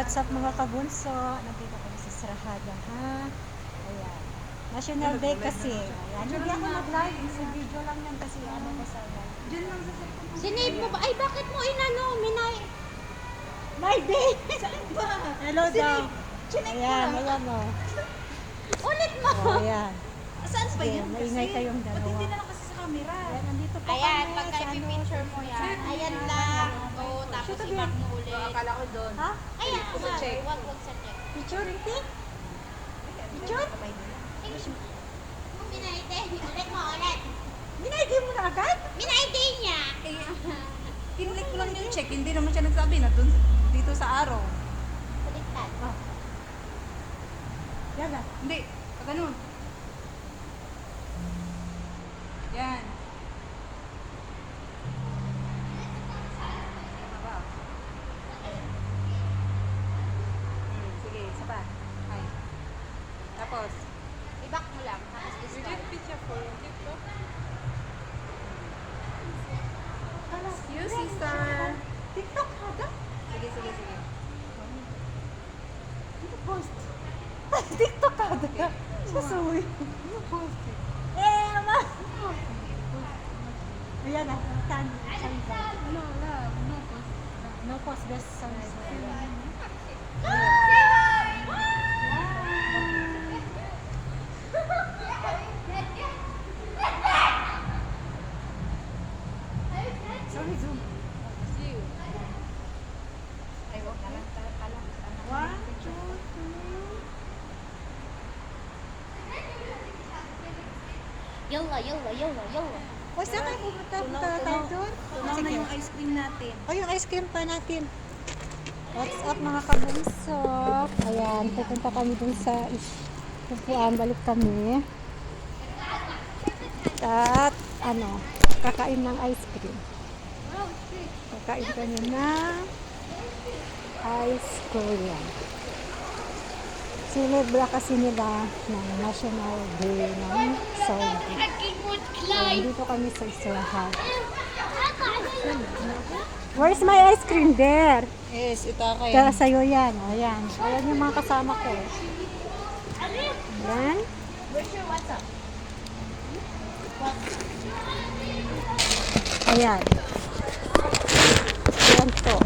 What's up mga kabunso? Nandito kami sa Sarahada, ha? Ayan. National Day kasi. Ayan. Hindi ako nag-live. Sa video lang yan kasi ano ko sa live. Sinave mo ba? Ay, bakit mo inano? My day! Hello daw. Sinave mo Ayan, lang. ayan o. Ulit mo. Oh, ayan. Saan ba Sige, yan kasi? maingay kayong Ba't dalawa. hindi na lang kasi sa camera? Ayan, nandito po Ayan, kami pagka sa ano. ipipicture mo yan. Ayan lang. Oo, tapos ibang mo ulit. Akala ko doon. Ha? Ayan, Sa check. wag sa check. Picture, Ritik? Picture? Minaide. Ulit mo, ulit. Minaydi mo na agad? Minaide niya. Kinlik ko lang yung check, hindi naman siya nagsabi na doon dito sa araw. Baliktad. Oh. Yan na. Hindi, ganun. Yan. Tama ba? Sige, isa pa. Ay. Tapos, I-back mo lang. Tapos discard. you sister. TikTok ka? Sige, sige, sige. Post. TikTok ka? Susuwi. Post. Eh, naman. Ayan na. Tan. No, love, no post. No post best songs. Sorry, zoom. Ay, wag na lang. One, two, three. Yalla, yalla, yalla, yalla. O, saan kayo pumunta? Punta tayo doon? Tunaw na yung ice cream natin. O, yung ice cream pa natin. What's up mga kabunso? Ayan, pupunta kami dun sa upuan. Balik kami. At, ano, kakain ng ice cream. Kakain kami ng ice cream. Sinibra kasi nila ng National Day ng Saudi. Dito kami sa Israel. Where's my ice cream? There. Yes, ito kayo. Kaya sa'yo yan. Ayan. Ayan yung mga kasama ko. Ayan. Where's your WhatsApp? Ayan. Ayan to.